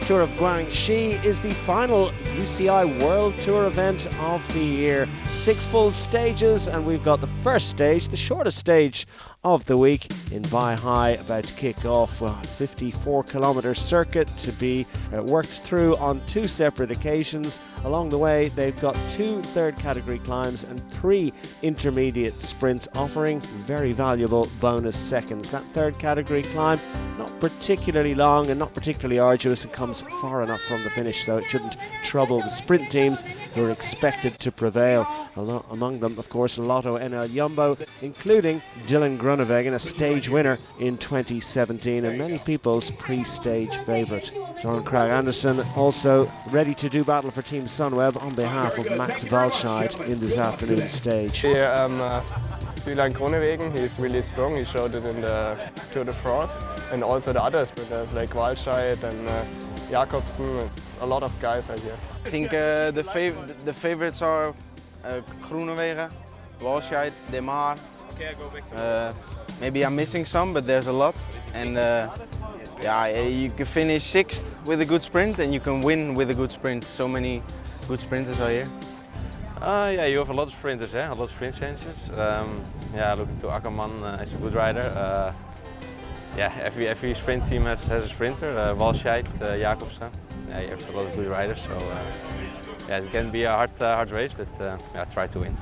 Tour of Guangxi is the final UCI World Tour event of the year. 6 full stages, and we've got the first stage, the shortest stage of the week in Beihai, about to kick off a 54-kilometre circuit to be worked through on 2 separate occasions. Along the way, they've got 2 third category climbs and 3 intermediate sprints, offering very valuable bonus seconds. That third category climb, not particularly long and not particularly arduous, and comes far enough from the finish, so it shouldn't trouble the sprint teams who are expected to prevail. Among them, of course, LottoNL-Jumbo, including Dylan Groenewegen, a stage winner in 2017 and many people's pre-stage favourite. Søren Kragh Andersen also ready to do battle for Team Sunweb on behalf of Max Walscheid in this afternoon stage. Here, Dylan Groenewegen, he's really strong. He showed it in the Tour de France, and also the other sprinters like Walscheid and Jacobsen. It's a lot of guys out here. I think the favorites are Groenewegen, Walscheid, Demar. Maybe I'm missing some, but there's a lot. And yeah, you can finish 6th with a good sprint, and you can win with a good sprint. So many good sprinters are here. Yeah, you have a lot of sprinters, a lot of sprint chances. Yeah, looking to Ackerman as a good rider. Yeah, every sprint team has a sprinter. Walscheid, Jacobsen. Yeah, you have a lot of good riders. So yeah, it can be a hard race, but yeah, try to win.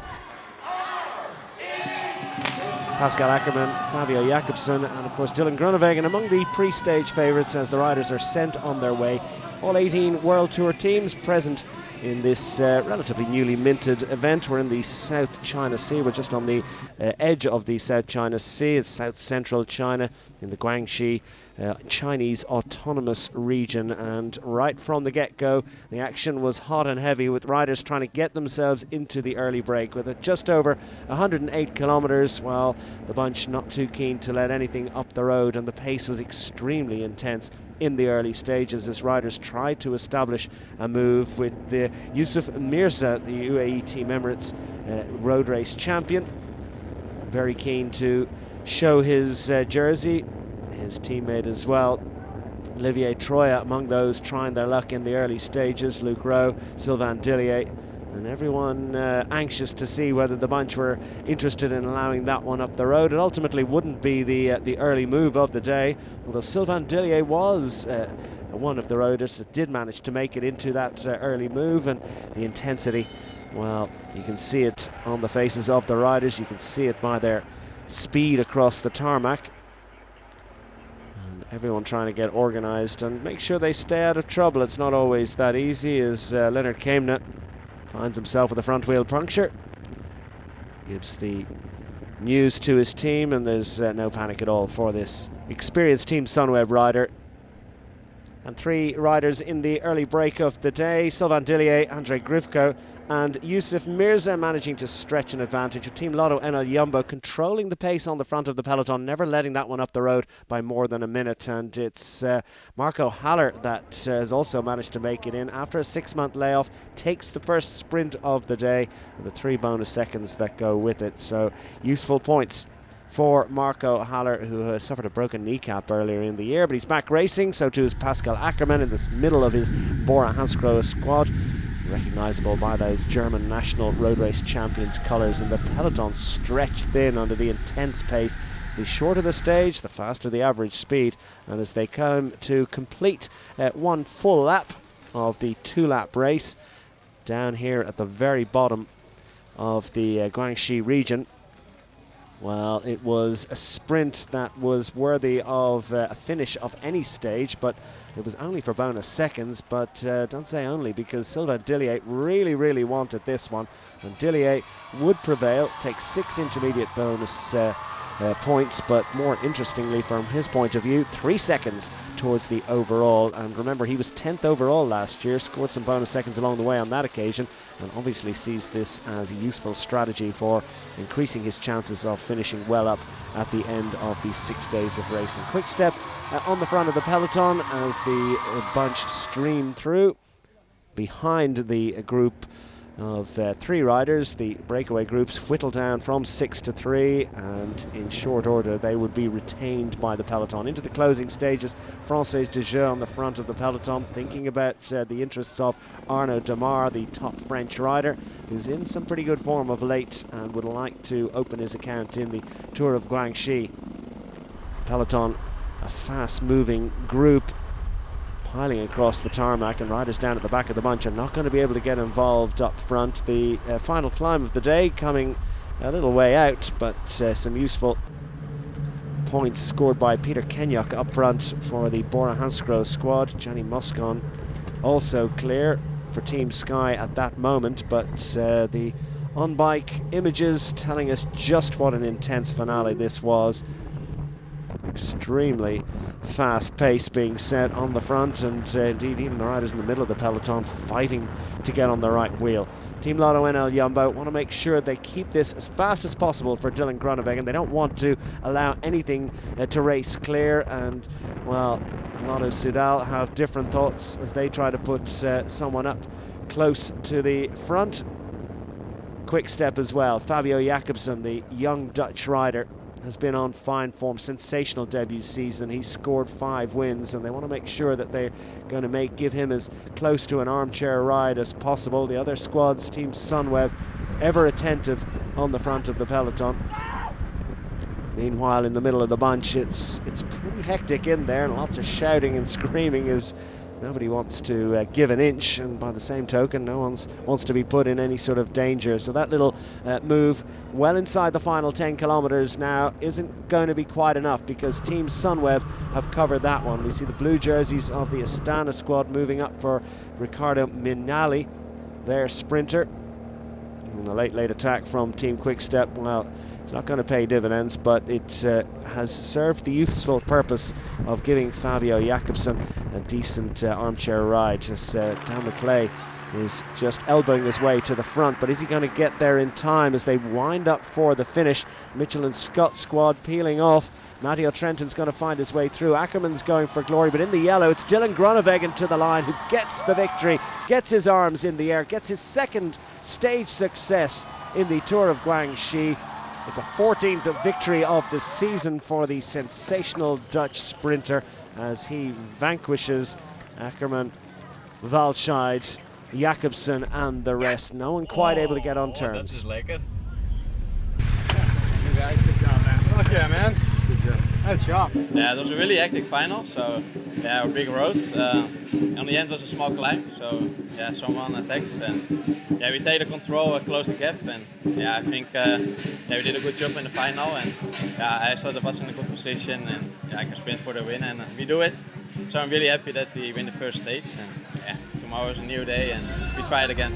Pascal Ackerman, Fabio Jacobsen and of course Dylan Groenewegen among the pre-stage favourites as the riders are sent on their way. All 18 World Tour teams present in this relatively newly minted event. We're in the South China Sea. We're just on the edge of the South China Sea. It's South Central China in the Guangxi Chinese autonomous region, and right from the get-go the action was hot and heavy, with riders trying to get themselves into the early break. With it just over 108 kilometres, well, the bunch not too keen to let anything up the road, and the pace was extremely intense in the early stages as riders tried to establish a move, with the Yusuf Mirza, the UAE Team Emirates road race champion, very keen to show his jersey. His teammate as well, Olivier Troya, among those trying their luck in the early stages. Luke Rowe, Sylvain Dillier, and everyone anxious to see whether the bunch were interested in allowing that one up the road. It ultimately wouldn't be the early move of the day, although Sylvain Dillier was one of the riders that did manage to make it into that early move. And the intensity, well, you can see it on the faces of the riders, you can see it by their speed across the tarmac. Everyone trying to get organised and make sure they stay out of trouble. It's not always that easy, as Leonard Kamna finds himself with a front wheel puncture. Gives the news to his team, and there's no panic at all for this experienced Team Sunweb rider. And 3 riders in the early break of the day: Sylvain Dillier, Andrei Grivko and Yusuf Mirza managing to stretch an advantage, with Team LottoNL-Jumbo controlling the pace on the front of the peloton, never letting that one up the road by more than a minute. And it's Marco Haller that has also managed to make it in after a 6-month layoff, takes the first sprint of the day and the 3 bonus seconds that go with it. So useful points for Marco Haller, who suffered a broken kneecap earlier in the year, but he's back racing. So too is Pascal Ackerman in the middle of his Bora Hansgrohe squad, recognisable by those German national road race champions colours. And the peloton stretched thin under the intense pace. The shorter the stage, the faster the average speed, and as they come to complete 1 full lap of the 2-lap race down here at the very bottom of the Guangxi region, well, it was a sprint that was worthy of a finish of any stage, but it was only for bonus seconds. But don't say only, because Sylvain Dillier really wanted this one, and Dillier would prevail, take 6 intermediate bonus points, but more interestingly from his point of view, 3 seconds towards the overall. And remember, he was 10th overall last year, scored some bonus seconds along the way on that occasion, and obviously sees this as a useful strategy for increasing his chances of finishing well up at the end of the 6 days of racing. Quick step on the front of the peloton as the bunch stream through behind the group of 3 riders. The breakaway groups whittled down from 6 to 3, and in short order they would be retained by the peloton. Into the closing stages, Francis de Jeu on the front of the peloton, thinking about the interests of Arnaud Démare, the top French rider, who's in some pretty good form of late and would like to open his account in the Tour of Guangxi. Peloton, a fast-moving group, piling across the tarmac, and riders down at the back of the bunch are not going to be able to get involved up front. The final climb of the day coming a little way out, but some useful points scored by Peter Kenyuk up front for the Bora Hansgrohe squad. Gianni Moscon also clear for Team Sky at that moment, but the on-bike images telling us just what an intense finale this was. Extremely fast pace being set on the front, and indeed even the riders in the middle of the peloton fighting to get on the right wheel. Team LottoNL-Jumbo want to make sure they keep this as fast as possible for Dylan Groenewegen. They don't want to allow anything to race clear, and well, Lotto Soudal have different thoughts as they try to put someone up close to the front. Quick step as well. Fabio Jakobsen, the young Dutch rider, has been on fine form, sensational debut season. He's scored 5 wins, and they want to make sure that they're going to give him as close to an armchair ride as possible. The other squads, Team Sunweb, ever attentive on the front of the peloton. Meanwhile, in the middle of the bunch, it's pretty hectic in there, and lots of shouting and screaming as nobody wants to give an inch, and by the same token, no one wants to be put in any sort of danger. So that little move well inside the final 10 kilometers now isn't going to be quite enough, because Team Sunweb have covered that one. We see the blue jerseys of the Astana squad moving up for Riccardo Minali, their sprinter. And a late attack from Team Quickstep, well, it's not going to pay dividends, but it has served the useful purpose of giving Fabio Jakobsen a decent armchair ride. Just Dan McClay is just elbowing his way to the front, but is he going to get there in time as they wind up for the finish? Mitchell and Scott squad peeling off. Matteo Trentin's going to find his way through. Ackerman's going for glory, but in the yellow, it's Dylan Groenewegen to the line, who gets the victory, gets his arms in the air, gets his second stage success in the Tour of Guangxi. It's a 14th victory of the season for the sensational Dutch sprinter as he vanquishes Ackerman, Walscheid, Jakobsen and the rest. No one quite able to get on terms. Good job, man. Okay, man. Good job. Nice job. Yeah, it was a really hectic final, so yeah, big roads. On the end was a small climb, so yeah, someone attacks, and yeah, we take the control, close the gap, and yeah, I think yeah, we did a good job in the final, and yeah, I thought I was in a good position, and yeah, I can sprint for the win, and we do it. So I'm really happy that we win the first stage, and yeah, tomorrow is a new day, and we try it again.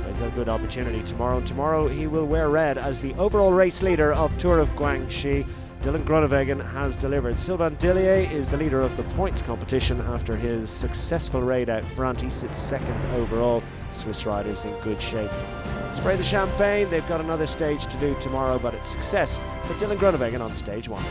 They've got a good opportunity tomorrow. Tomorrow he will wear red as the overall race leader of Tour of Guangxi. Dylan Groenewegen has delivered. Sylvain Dillier is the leader of the points competition after his successful raid out front. He sits second overall. Swiss riders in good shape. Spray the champagne. They've got another stage to do tomorrow, but it's success for Dylan Groenewegen on stage 1.